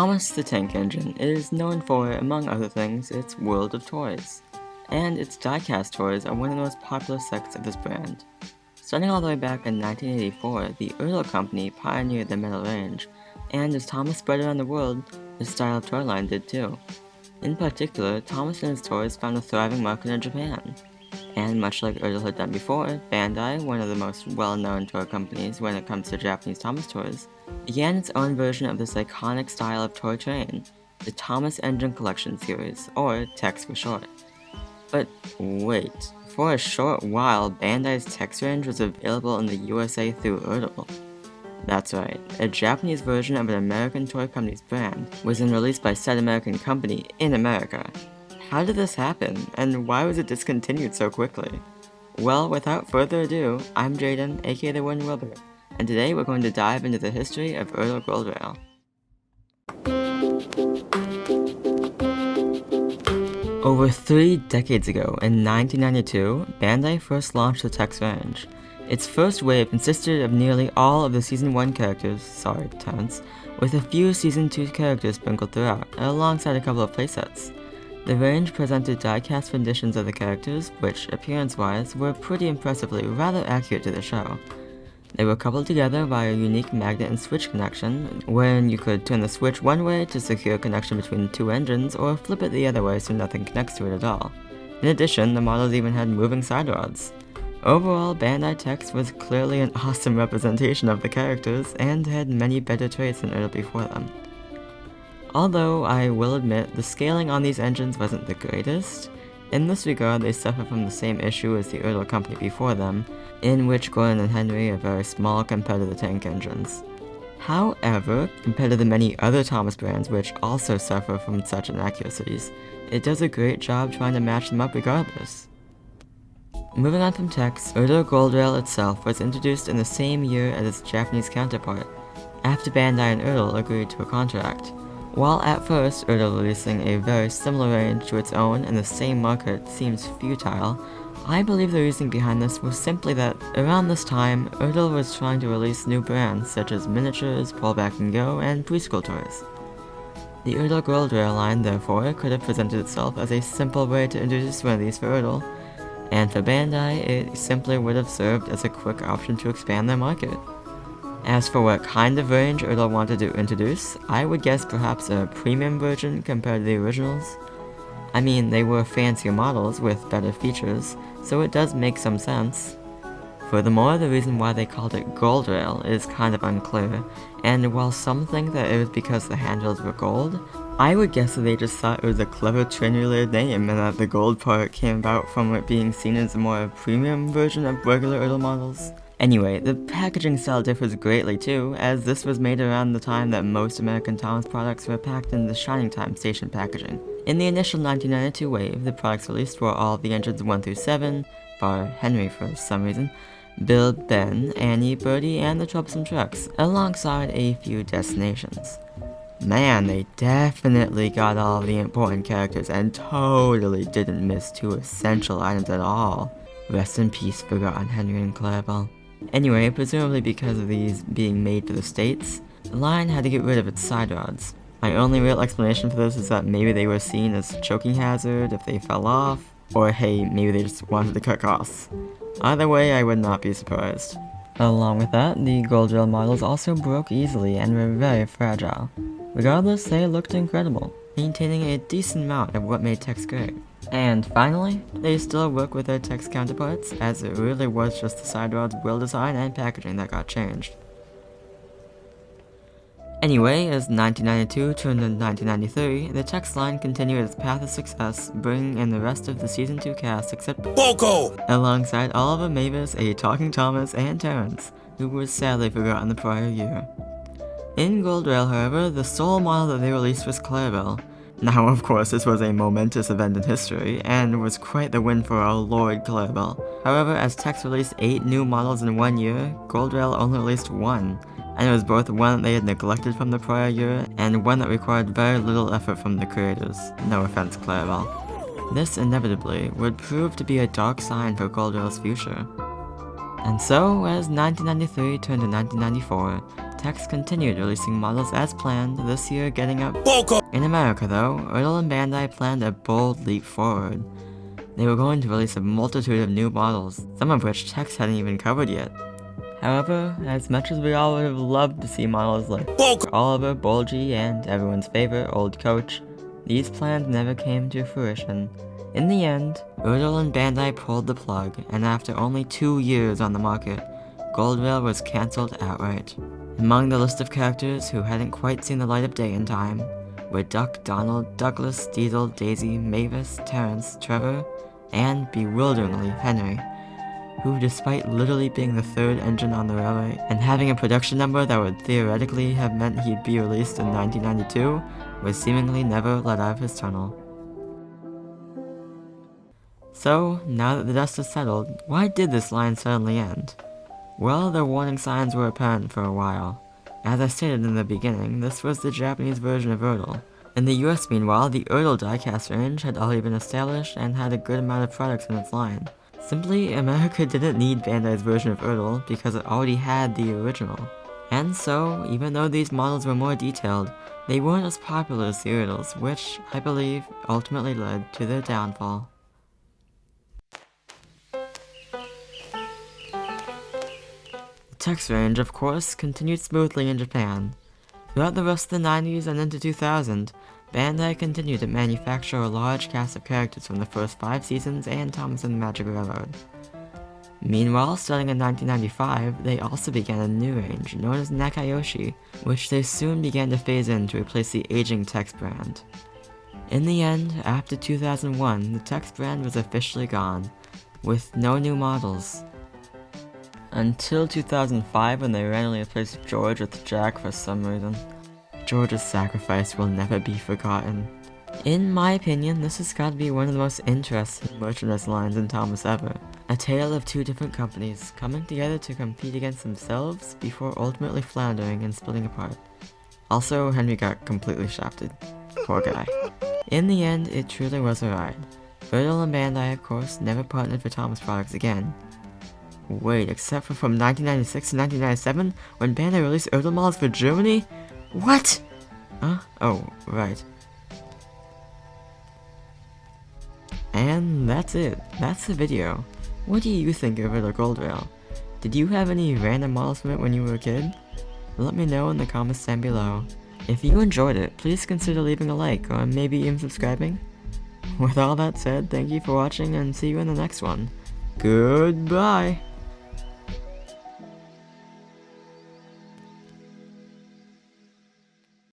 Thomas the Tank Engine is known for, among other things, its world of toys, and its die-cast toys are one of the most popular sects of this brand. Starting all the way back in 1984, the ERTL company pioneered the metal range, and as Thomas spread around the world, his style of toy line did too. In particular, Thomas and his toys found a thriving market in Japan. And much like ERTL had done before, Bandai, one of the most well-known toy companies when it comes to Japanese Thomas toys, began its own version of this iconic style of toy train, the Thomas Engine Collection series, or TECS for short. But wait, for a short while, Bandai's TECS range was available in the USA through ERTL. That's right, a Japanese version of an American toy company's brand was then released by said American company in America. How did this happen, and why was it discontinued so quickly? Well, without further ado, I'm Jaden, aka the One Wilbur, and today we're going to dive into the history of ERTL Gold Rail. Over 3 decades ago, in 1992, Bandai first launched the TECS range. Its first wave consisted of nearly all of the Season 1 characters, with a few Season 2 characters sprinkled throughout, alongside a couple of playsets. The range presented die-cast renditions of the characters, which, appearance-wise, were pretty impressively rather accurate to the show. They were coupled together by a unique magnet and switch connection, wherein you could turn the switch one way to secure a connection between the two engines, or flip it the other way so nothing connects to it at all. In addition, the models even had moving side rods. Overall, Bandai TECS was clearly an awesome representation of the characters, and had many better traits than ERTL before them. Although, I will admit, the scaling on these engines wasn't the greatest. In this regard, they suffer from the same issue as the ERTL company before them, in which Gordon and Henry are very small compared to the tank engines. However, compared to the many other Thomas brands which also suffer from such inaccuracies, it does a great job trying to match them up regardless. Moving on from TECS, ERTL Gold Rail itself was introduced in the same year as its Japanese counterpart, after Bandai and ERTL agreed to a contract. While at first ERTL releasing a very similar range to its own in the same market seems futile, I believe the reasoning behind this was simply that around this time, ERTL was trying to release new brands such as miniatures, pullback and go, and preschool toys. The ERTL Gold Rail line therefore could have presented itself as a simple way to introduce one of these for ERTL, and for Bandai it simply would have served as a quick option to expand their market. As for what kind of range ERTL wanted to introduce, I would guess perhaps a premium version compared to the originals. I mean, they were fancier models with better features, so it does make some sense. Furthermore, the reason why they called it Gold Rail is kind of unclear, and while some think that it was because the handrails were gold, I would guess that they just thought it was a clever train-related name and that the gold part came about from it being seen as a more premium version of regular ERTL models. Anyway, the packaging style differs greatly too, as this was made around the time that most American Thomas products were packed in the Shining Time station packaging. In the initial 1992 wave, the products released were all the engines 1 through 7, bar Henry for some reason, Bill, Ben, Annie, Birdie, and the Troublesome Trucks, alongside a few destinations. Man, they definitely got all of the important characters and totally didn't miss 2 essential items at all. Rest in peace, forgotten Henry and Clarabelle. Anyway, presumably because of these being made for the States, the line had to get rid of its side rods. My only real explanation for this is that maybe they were seen as a choking hazard if they fell off, or hey, maybe they just wanted to cut costs. Either way, I would not be surprised. Along with that, the Gold Rail models also broke easily and were very fragile. Regardless, they looked incredible, maintaining a decent amount of what made TECS great. And finally, they still work with their TECS counterparts, as it really was just the side rod's wheel design and packaging that got changed. Anyway, as 1992 turned into 1993, the TECS line continued its path of success, bringing in the rest of the Season 2 cast except Boko! Alongside Oliver, Mavis, a Talking Thomas, and Terrence, who was sadly forgotten the prior year. In Gold Rail, however, the sole model that they released was Clarabelle. Now, of course, this was a momentous event in history, and was quite the win for our Lord Clarabelle. However, as TECS released 8 new models in 1 year, Gold Rail only released 1, and it was both one that they had neglected from the prior year, and one that required very little effort from the creators. No offense, Clarabelle. This inevitably would prove to be a dark sign for Gold Rail's future. And so, as 1993 turned to 1994, TECS continued releasing models as planned, this year getting up. In America though, ERTL and Bandai planned a bold leap forward. They were going to release a multitude of new models, some of which TECS hadn't even covered yet. However, as much as we all would have loved to see models like Oliver, Bolgi, and everyone's favorite Old Coach, these plans never came to fruition. In the end, ERTL and Bandai pulled the plug, and after only 2 years on the market, Gold Rail was cancelled outright. Among the list of characters who hadn't quite seen the light of day in time were Duck, Donald, Douglas, Diesel, Daisy, Mavis, Terrence, Trevor, and, bewilderingly, Henry, who, despite literally being the 3rd engine on the railway and having a production number that would theoretically have meant he'd be released in 1992, was seemingly never let out of his tunnel. So, now that the dust has settled, why did this line suddenly end? Well, the warning signs were apparent for a while. As I stated in the beginning, this was the Japanese version of ERTL. In the US, meanwhile, the ERTL diecast range had already been established and had a good amount of products in its line. Simply, America didn't need Bandai's version of ERTL because it already had the original. And so, even though these models were more detailed, they weren't as popular as the ERTLs, which, I believe, ultimately led to their downfall. The TECS range, of course, continued smoothly in Japan. Throughout the rest of the 90s and into 2000, Bandai continued to manufacture a large cast of characters from the first 5 seasons and Thomas and the Magic Railroad. Meanwhile, starting in 1995, they also began a new range, known as Nakayoshi, which they soon began to phase in to replace the aging TECS brand. In the end, after 2001, the TECS brand was officially gone, with no new models. Until 2005, when they randomly replaced George with Jack for some reason. George's sacrifice will never be forgotten. In my opinion, this has got to be one of the most interesting merchandise lines in Thomas ever. A tale of 2 different companies coming together to compete against themselves before ultimately floundering and splitting apart. Also, Henry got completely shafted. Poor guy. In the end, it truly was a ride. ERTL and Bandai, of course, never partnered for Thomas products again. Wait, except for from 1996 to 1997, when Bandai released ERTL models for Germany? What? Huh? Oh, right. And that's it. That's the video. What do you think of ERTL Gold Rail? Did you have any random models from it when you were a kid? Let me know in the comments down below. If you enjoyed it, please consider leaving a like or maybe even subscribing. With all that said, thank you for watching and see you in the next one. Goodbye!